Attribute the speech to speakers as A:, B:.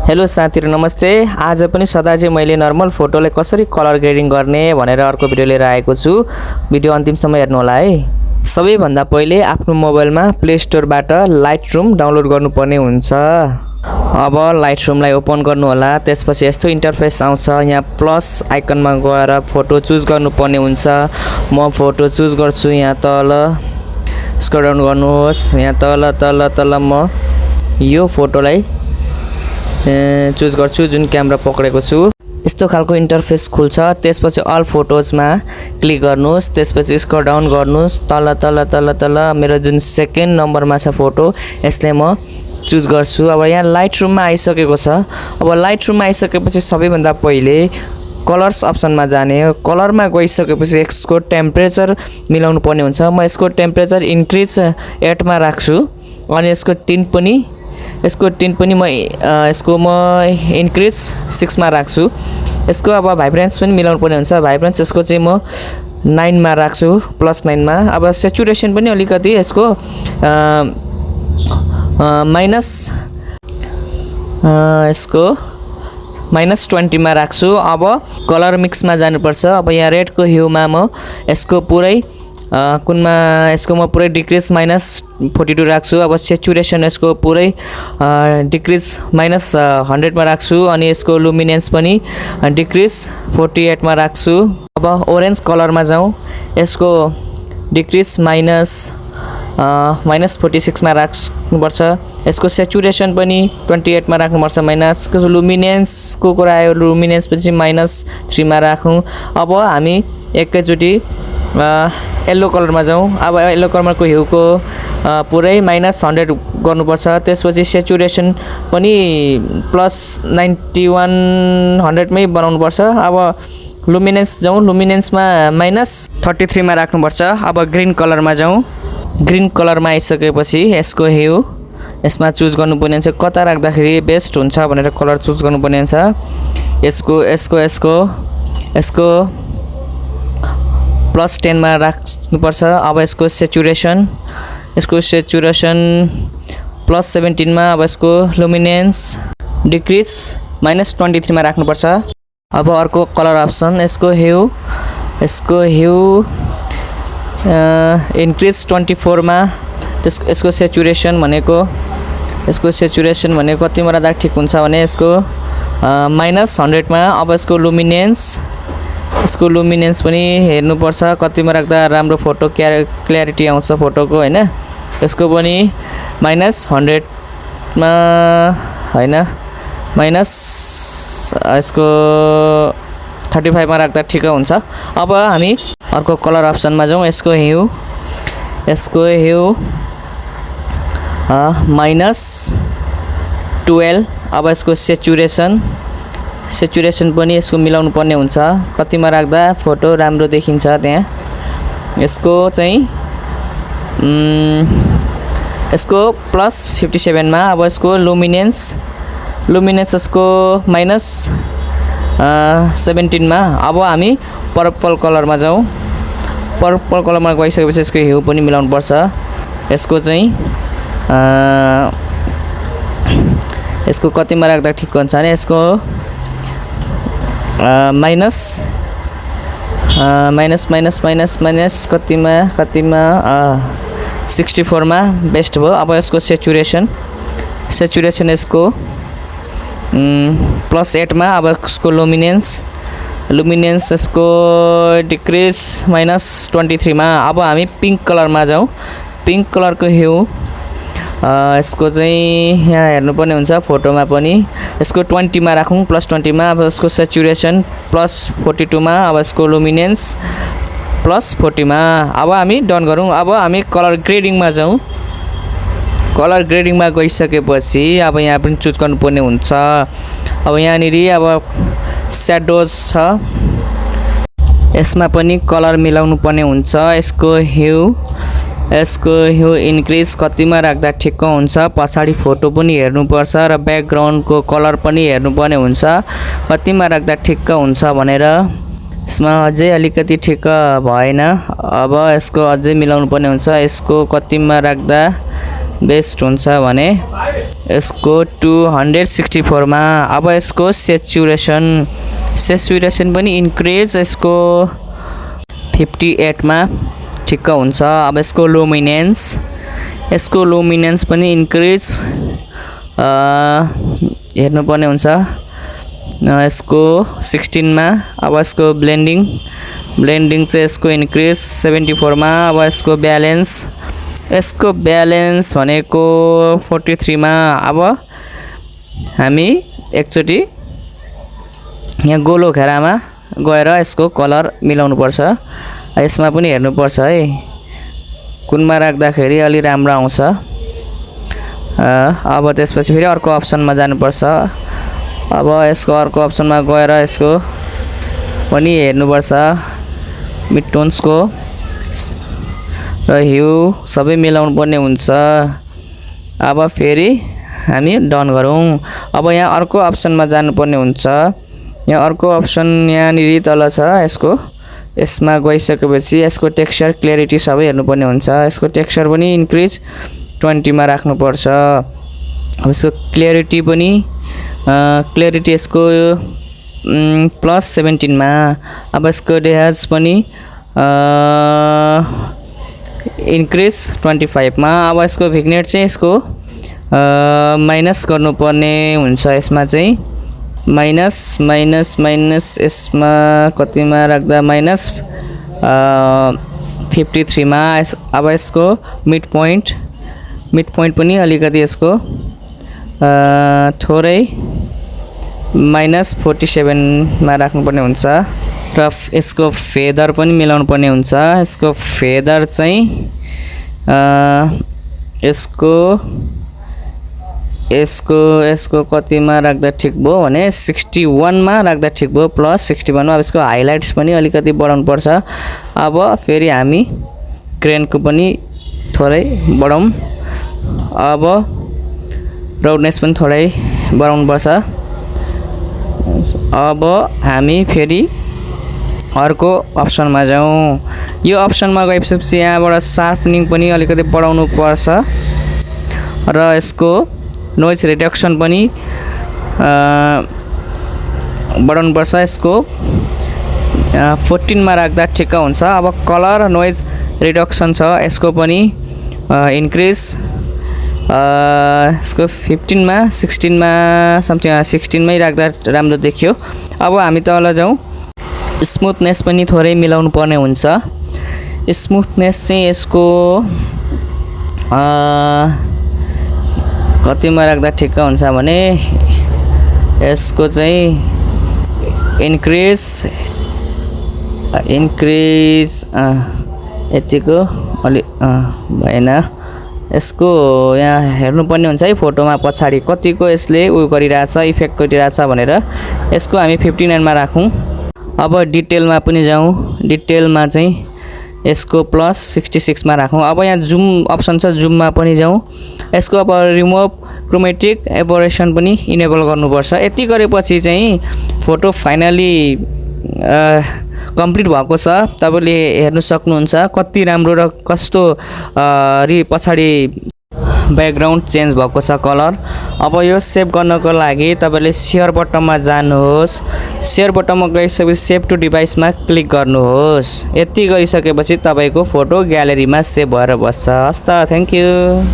A: Hello साथीहरु नमस्ते। आज पनि सदा चाहिँ मैले नर्मल फोटोलाई कसरी कलर ग्रेडिङ गर्ने भनेर अर्को भिडियो लिएर आएको छु। भिडियो अन्तिमसम्म हेर्नु होला है। सबैभन्दा पहिले आफ्नो मोबाइलमा प्ले स्टोरबाट लाइटरूम डाउनलोड गर्नुपर्ने हुन्छ। अब लाइटरूमलाई ओपन गर्नु होला। त्यसपछि यस्तो इन्टरफेस आउँछ। यहाँ प्लस आइकनमा गएर फोटो चुज गर्नुपर्ने हुन्छ। म फोटो चुज गर्छु। यहाँ तल स्क्रल डाउन गर्नुहोस्। यहाँ तल म यो फोटोलाई चुज गर्छु जुन क्यामेरा पक्रेको छु। यस्तो खालको इन्टरफेस खुल्छ। त्यसपछि अल फोटोजमा क्लिक गर्नुहोस्। त्यसपछि स्क्रल डाउन गर्नुहोस्। तल मेरो जुन सेकेन्ड नम्बरमा छ फोटो यसले म चुज गर्छु। अब यहाँ लाइटरूममा आइसकेको छ। अब लाइटरूममा आइसकेपछि सबैभन्दा पहिले कलर्स अप्सनमा जाने हो। कलरमा गइसकेपछि यसको टेम्परेचर मिलाउनु पर्ने हुन्छ। म यसको टेम्परेचर इन्क्रिज 8 मा राख्छु अनि यसको टिन पनि म इन्क्रिज 6 मा राख्छु। यसको अब भाइब्रेन्स पनि मिलाउनु पर्ने हुन्छ। भाइब्रेन्स यसको चाहिँ म 9 मा राख्छु, +9 मा। अब सेचुरेसन पनि अलिकति यसको -20 मा राख्छु। अब कलर मिक्समा जानुपर्छ। अब यहाँ रेडको ह्यूमा म यसको पुरै यसको म पुरै डिक्रिज -42 राख्छु। अब सेचुरेसन यसको पुरै डिक्रिज -100 मा राख्छु अनि यसको लुमिनेन्स पनि डिक्रिज 48 मा राख्छु। अब ओरेन्ज कलरमा जाउँ। यसको डिक्रिज -46 मा राख्नुपर्छ। यसको सेचुरेसन पनि 28 मा राख्नुपर्छ। यसको लुमिनेन्सको कुरा आयो। लुमिनेन्स पनि -3 मा राखौँ। अब हामी एकैचोटि येल्लो कलरमा जाउँ। अब येल्लो कलरको ह्यूको पुरै -100 गर्नुपर्छ। त्यसपछि सेचुरेसन पनि +9100 मै बनाउनुपर्छ। अब लुमिनेन्स जाउँ। लुमिनेन्समा -33 मा राख्नुपर्छ। अब ग्रीन कलरमा जाउँ। ग्रीन कलरमा आइसकेपछि यसको ह्यू यसमा चुज गर्नुपर्ने हुन्छ। कता राख्दाखेरि बेस्ट हुन्छ भनेर कलर चुज गर्नुपर्ने हुन्छ। यसको +10 मा राख्नुपर्छ। अब यसको सेचुरेसन +17 मा। अब यसको लुमिनेन्स डिक्रिज -23 मा राख्नुपर्छ। अब अर्को कलर अप्सन यसको ह्यू इन्क्रिज 24 मा। यसको सेचुरेसन भनेको कतिमा राख्दा ठिक हुन्छ भने यसको -100 मा। अब यसको लुमिनेन्स पनि हेर्नुपर्छ कतिमा राख्दा राम्रो फोटो क्ल्यारिटी आउँछ फोटोको हैन। यसको पनि -100 मा हैन यसको 35 मा राख्दा ठिक हुन्छ। अब हामी अर्को कलर अप्सनमा जाउँ। यसको ह्यू -12। अब यसको सेचुरेसन पनि यसको मिलाउनु पर्ने हुन्छ। कतिमा राख्दा फोटो राम्रो देखिन्छ त्यहाँ। यसको चाहिँ यसको +57 मा। अब यसको लुमिनेन्स यसको -17 मा। अब हामी पर्पल कलरमा जाउँ। पर्पल कलरमा गइसकेपछि यसको ह्यू पनि मिलाउनु पर्छ। यसको चाहिँ यसको कतिमा राख्दा ठिक हुन्छ भने यसको माइनस कतिमा 64 मा बेस्ट भयो। अब यसको सेचुरेसन यसको +8 मा। अब यसको लुमिनेन्स यसको डिक्रिज -23 मा। अब हामी पिङ्क कलरमा जाउँ। पिङ्क कलरको ह्यू यसको चाहिँ यहाँ हेर्नुपर्ने हुन्छ फोटोमा पनि। यसको 20 मा राखौँ, +20 मा। अब यसको सेचुरेसन +42 मा। अब यसको लुमिनेन्स +40 मा। अब हामी डन गरौँ। अब हामी कलर ग्रेडिङमा जाउँ। कलर ग्रेडिङमा गइसकेपछि अब यहाँ पनि चुज गर्नुपर्ने हुन्छ। अब यहाँनिर अब स्याडोज छ। यसमा पनि कलर मिलाउनु पर्ने हुन्छ। यसको ह्यू इन्क्रिज कतिमा राख्दा ठिक्क हुन्छ। पछाडि फोटो पनि हेर्नुपर्छ र ब्याकग्राउन्डको कलर पनि हेर्नुपर्ने हुन्छ कतिमा राख्दा ठिक्क हुन्छ भनेर। यसमा अझै अलिकति ठिक्क भएन। अब यसको अझै मिलाउनु पर्ने हुन्छ। यसको कतिमा राख्दा बेस्ट हुन्छ भने यसको 264 मा। अब यसको सेचुरेसन पनि इन्क्रिज यसको 58 मा ठिक्क हुन्छ। अब यसको लुमिनेन्स पनि इन्क्रिज हेर्नुपर्ने हुन्छ यसको 16 मा। अब यसको ब्लेन्डिङ चाहिँ यसको इन्क्रिज 74 मा। अब यसको ब्यालेन्स भनेको 43 मा। अब हामी एकचोटि यहाँ गोलो घेरामा गएर यसको कलर मिलाउनु पर्छ। यसमा पनि हेर्नुपर्छ है कुनमा राख्दाखेरि अलि राम्रो आउँछ। अब त्यसपछि फेरि अर्को अप्सनमा जानुपर्छ। अब यसको अर्को अप्सनमा गएर यसको पनि हेर्नुपर्छ मिडटोन्सको र ह्यू सबै मिलाउनु पर्ने हुन्छ। अब फेरि हामी डन गरौँ। अब यहाँ अर्को अप्सनमा जानुपर्ने हुन्छ। यहाँ अर्को अप्सन यहाँनिर तल छ यसमा गइसकेपछि यसको टेक्सचर क्ल्यारिटी सबै हेर्नुपर्ने हुन्छ। यसको टेक्सचर पनि इन्क्रिज 20 मा राख्नुपर्छ। अब यसको क्ल्यारिटी यसको +17 मा। अब यसको डेहाज पनि इन्क्रिज 25 मा। अब यसको भिग्नेट चाहिँ यसको माइनस गर्नुपर्ने हुन्छ। यसमा चाहिँ माइनस यसमा कतिमा राख्दा -53 मा। अब यसको मिड पोइन्ट पनि अलिकति यसको थोरै -47 मा राख्नुपर्ने हुन्छ। र यसको फेदर पनि मिलाउनु पर्ने हुन्छ। यसको फेदर चाहिँ यसको कतिमा राख्दा ठिक भयो भने 61 मा राख्दा ठिक भयो +61 मा। अब यसको हाइलाइट्स पनि अलिकति बढाउनु पर्छ। अब फेरि हामी क्रेनको पनि थोरै बढाउँ। अब राउन्डनेस पनि थोरै बढाउनु पर्छ। अब हामी फेरि अर्को अप्सनमा जाउँ। यो अप्सनमा गएपछि यहाँबाट शार्पनिङ पनि अलिकति बढाउनु पर्छ र यसको नोइज रिडक्सन पनि बढाउनु पर्छ। यसको 14 मा राख्दा ठिक्क हुन्छ। अब कलर नोइज रिडक्सन छ यसको पनि इन्क्रिज यसको 15 मा 16 मा समथिङ 16 मै राख्दा राम्रो देखियो। अब हामी तल जाउँ। स्मुथनेस पनि थोरै मिलाउनु पर्ने हुन्छ। स्मुथनेस चाहिँ यसको कतिमा राख्दा ठिक्क हुन्छ भने यसको चाहिँ इन्क्रिज यतिको अलि भएन। यसको यहाँ हेर्नुपर्ने हुन्छ है फोटोमा पछाडि कतिको यसले उयो गरिरहेछ इफेक्ट गरिरहेछ भनेर। यसको हामी 59 मा राखौँ। अब डिटेलमा पनि जाउँ। डिटेलमा चाहिँ यसको +66 मा राखौँ। अब यहाँ जुम अप्सन छ जुममा पनि जाउँ। यसको अब रिमुभ क्रोमेटिक एबोरेसन पनि इनेबल गर्नुपर्छ। यति गरेपछि चाहिँ फोटो फाइनली कम्प्लिट भएको छ। तपाईले हेर्न सक्नुहुन्छ कति राम्रो र कस्तो पछाडि ब्याकग्राउन्ड चेन्ज भएको छ कलर। अब यो सेभ गर्नको लागि तपाईले शेयर बटनमा जानुहोस्। शेयर बटनमा गइसकेपछि सेभ टु डिभाइसमा क्लिक गर्नुहोस्। यति गरिसकेपछि तपाईको फोटो ग्यालेरीमा सेभ भएर बस्छ। हस् त, थ्यांक यू।